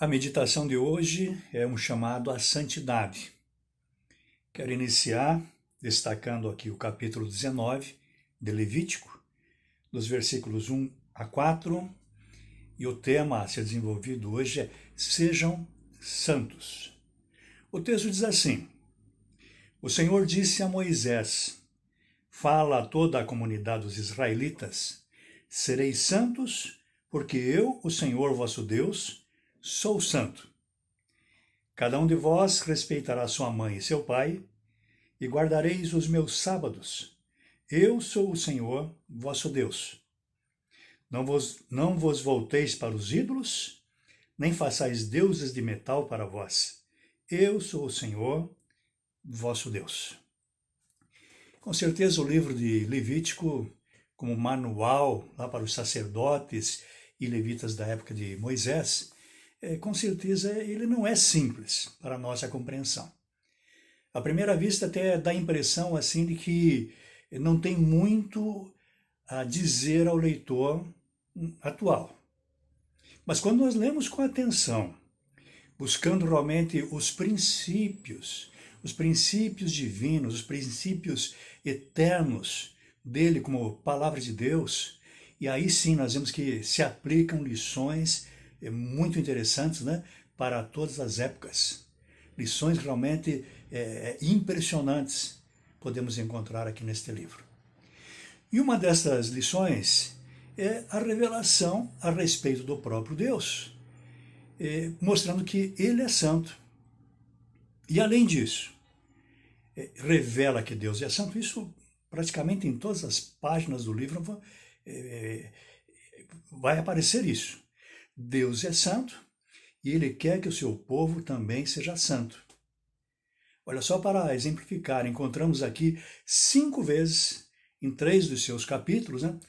A meditação de hoje é um chamado à santidade. Quero iniciar destacando aqui o capítulo 19 de Levítico, dos versículos 1 a 4, e o tema a ser desenvolvido hoje é Sejam Santos. O texto diz assim: O Senhor disse a Moisés: Fala a toda a comunidade dos israelitas: Sereis santos, porque eu, o Senhor vosso Deus, sou santo. Cada um de vós respeitará sua mãe e seu pai, e guardareis os meus sábados. Eu sou o Senhor, vosso Deus. Não vos volteis para os ídolos, nem façais deuses de metal para vós. Eu sou o Senhor, vosso Deus. Com certeza o livro de Levítico, como manual lá para os sacerdotes e levitas da época de Moisés, com certeza ele não é simples para a nossa compreensão. À primeira vista até dá a impressão assim de que não tem muito a dizer ao leitor atual. Mas quando nós lemos com atenção, buscando realmente os princípios divinos, os princípios eternos dele como palavra de Deus, e aí sim nós vemos que se aplicam lições muito interessantes, né, para todas as épocas. Lições realmente impressionantes podemos encontrar aqui neste livro. E uma dessas lições é a revelação a respeito do próprio Deus, mostrando que ele é santo. E além disso, revela que Deus é santo. Isso praticamente em todas as páginas do livro vai aparecer isso. Deus é santo e ele quer que o seu povo também seja santo. Olha só, para exemplificar, encontramos aqui 5 vezes, em 3 dos seus capítulos, né,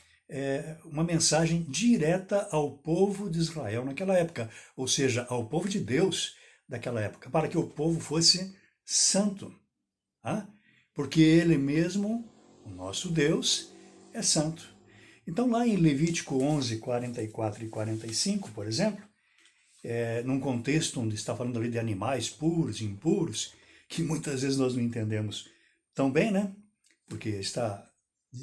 uma mensagem direta ao povo de Israel naquela época, ou seja, ao povo de Deus daquela época, para que o povo fosse santo. Porque ele mesmo, o nosso Deus, é santo. Então lá em Levítico 11, 44 e 45, por exemplo, num contexto onde está falando ali de animais puros e impuros, que muitas vezes nós não entendemos tão bem, né? Porque está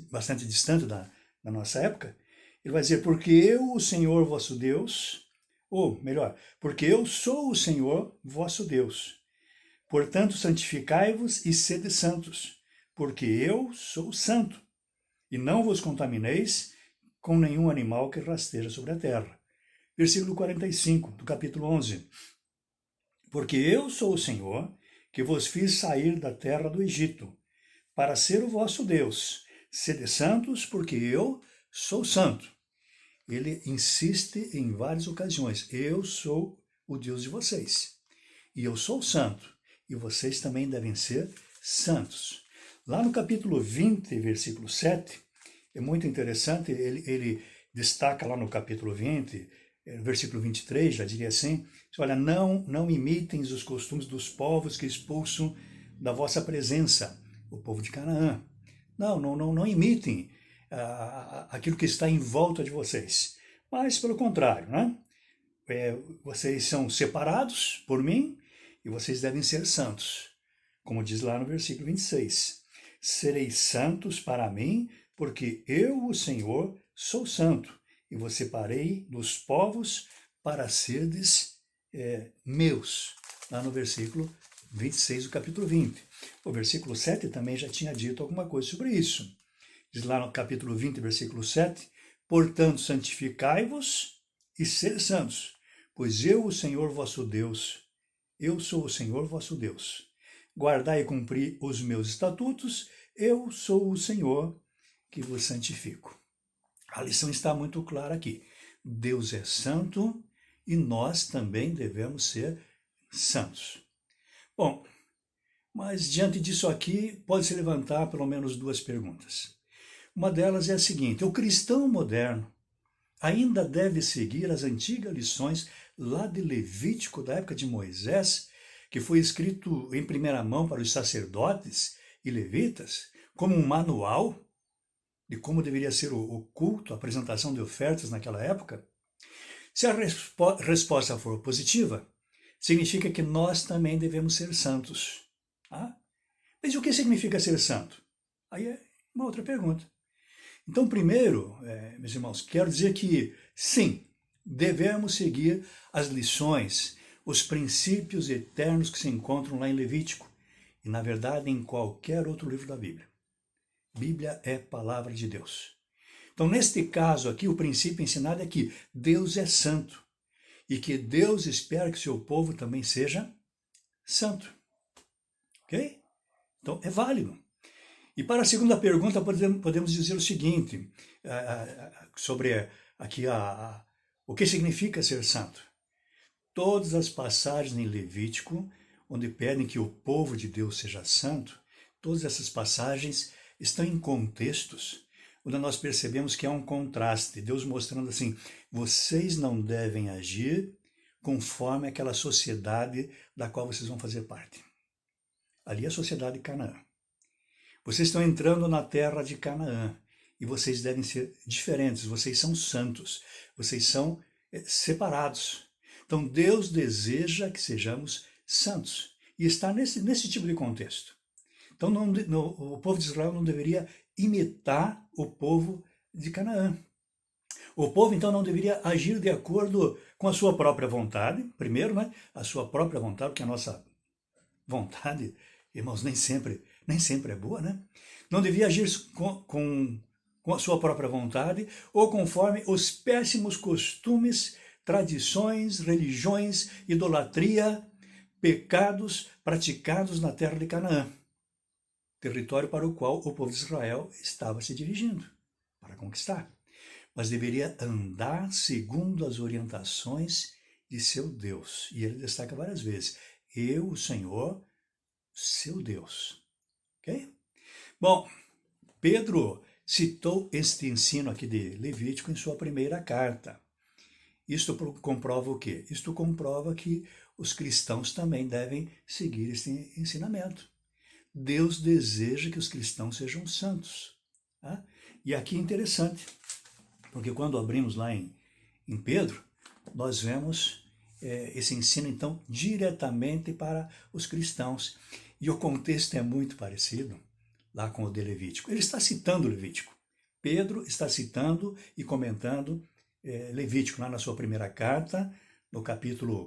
bastante distante da nossa época. Ele vai dizer, porque eu, o Senhor vosso Deus, ou melhor, porque eu sou o Senhor vosso Deus. Portanto, santificai-vos e sede santos, porque eu sou santo. E não vos contamineis com nenhum animal que rasteja sobre a terra. Versículo 45 do capítulo 11. Porque eu sou o Senhor, que vos fiz sair da terra do Egito, para ser o vosso Deus. Sede santos, porque eu sou santo. Ele insiste em várias ocasiões. Eu sou o Deus de vocês. E eu sou santo. E vocês também devem ser santos. Lá no capítulo 20, versículo 7, é muito interessante, ele destaca lá no capítulo 20, versículo 23, já diria assim, olha, não imitem os costumes dos povos que expulsam da vossa presença, o povo de Canaã. Não imitem aquilo que está em volta de vocês, mas pelo contrário, né? Vocês são separados por mim e vocês devem ser santos, como diz lá no versículo 26. Sereis santos para mim, porque eu, o Senhor, sou santo, e vos separei dos povos para serdes meus. Lá no versículo 26 do capítulo 20. O versículo 7 também já tinha dito alguma coisa sobre isso. Diz lá no capítulo 20, versículo 7, portanto, santificai-vos e sede santos, pois eu, o Senhor vosso Deus, eu sou o Senhor vosso Deus. Guardai e cumpri os meus estatutos, eu sou o Senhor que vos santifico. A lição está muito clara aqui. Deus é santo e nós também devemos ser santos. Bom, mas diante disso aqui pode-se levantar pelo menos 2 perguntas. Uma delas é a seguinte: o cristão moderno ainda deve seguir as antigas lições lá de Levítico, da época de Moisés, que foi escrito em primeira mão para os sacerdotes e levitas, como um manual de como deveria ser o culto, a apresentação de ofertas naquela época? Se a resposta for positiva, significa que nós também devemos ser santos. Tá? Mas o que significa ser santo? Aí é uma outra pergunta. Então, primeiro, meus irmãos, quero dizer que, sim, devemos seguir as lições, os princípios eternos que se encontram lá em Levítico e, na verdade, em qualquer outro livro da Bíblia. Bíblia é palavra de Deus. Então, neste caso aqui, o princípio ensinado é que Deus é santo e que Deus espera que seu povo também seja santo. Ok? Então, é válido. E para a segunda pergunta, podemos dizer o seguinte, sobre aqui o que significa ser santo. Todas as passagens em Levítico, onde pedem que o povo de Deus seja santo, todas essas passagens estão em contextos onde nós percebemos que há um contraste, Deus mostrando assim, vocês não devem agir conforme aquela sociedade da qual vocês vão fazer parte. Ali é a sociedade de Canaã. Vocês estão entrando na terra de Canaã e vocês devem ser diferentes, vocês são santos, vocês são separados. Então Deus deseja que sejamos santos e está nesse tipo de contexto. Então o povo de Israel não deveria imitar o povo de Canaã. O povo então não deveria agir de acordo com a sua própria vontade, primeiro, né? A sua própria vontade, porque a nossa vontade, irmãos, nem sempre é boa, né? Não devia agir com a sua própria vontade ou conforme os péssimos costumes, tradições, religiões, idolatria, pecados praticados na terra de Canaã, território para o qual o povo de Israel estava se dirigindo para conquistar. Mas deveria andar segundo as orientações de seu Deus. E ele destaca várias vezes, eu, o Senhor, seu Deus. Ok? Bom, Pedro citou este ensino aqui de Levítico em sua primeira carta. Isto comprova o quê? Isto comprova que os cristãos também devem seguir este ensinamento. Deus deseja que os cristãos sejam santos. Tá? E aqui é interessante, porque quando abrimos lá em Pedro, nós vemos esse ensino, então, diretamente para os cristãos. E o contexto é muito parecido lá com o de Levítico. Ele está citando Levítico. Pedro está citando e comentando Levítico, lá na sua primeira carta, no capítulo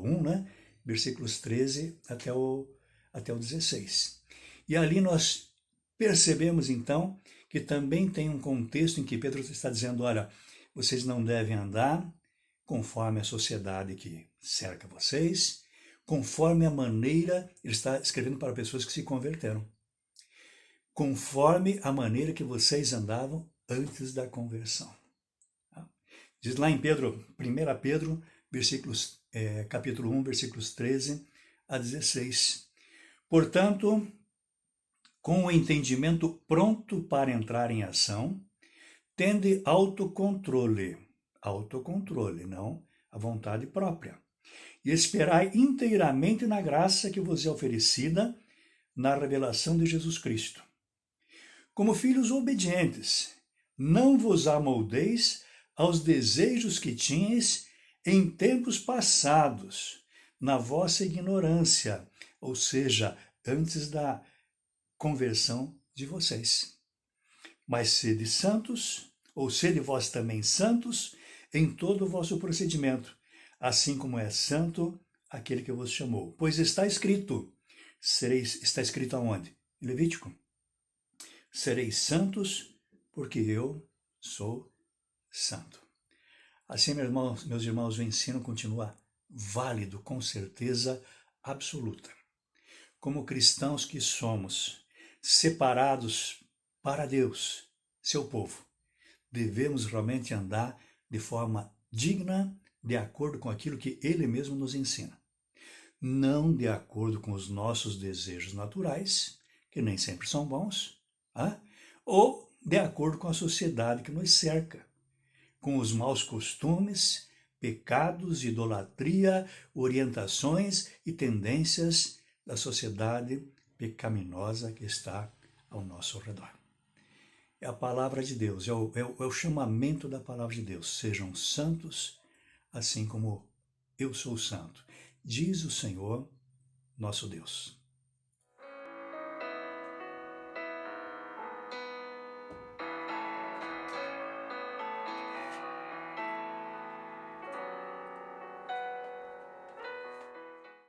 1, né, versículos 13 até o 16. E ali nós percebemos, então, que também tem um contexto em que Pedro está dizendo, olha, vocês não devem andar conforme a sociedade que cerca vocês, conforme a maneira, ele está escrevendo para pessoas que se converteram, conforme a maneira que vocês andavam antes da conversão. Diz lá em Pedro, 1 Pedro, capítulo 1, versículos 13 a 16. Portanto, com o entendimento pronto para entrar em ação, tende autocontrole, não a vontade própria, e esperai inteiramente na graça que vos é oferecida na revelação de Jesus Cristo. Como filhos obedientes, não vos amoldeis aos desejos que tinhais em tempos passados, na vossa ignorância, ou seja, antes da conversão de vocês. Mas sede santos, ou sede vós também santos, em todo o vosso procedimento, assim como é santo aquele que vos chamou. Pois está escrito, está escrito aonde? Em Levítico. Sereis santos, porque eu sou santo. Assim, meus irmãos, o ensino continua válido, com certeza absoluta. Como cristãos que somos, separados para Deus, seu povo, devemos realmente andar de forma digna, de acordo com aquilo que Ele mesmo nos ensina. Não de acordo com os nossos desejos naturais, que nem sempre são bons, ou de acordo com a sociedade que nos cerca, com os maus costumes, pecados, idolatria, orientações e tendências da sociedade pecaminosa que está ao nosso redor. É a palavra de Deus, é o chamamento da palavra de Deus. Sejam santos, assim como eu sou santo, diz o Senhor, nosso Deus.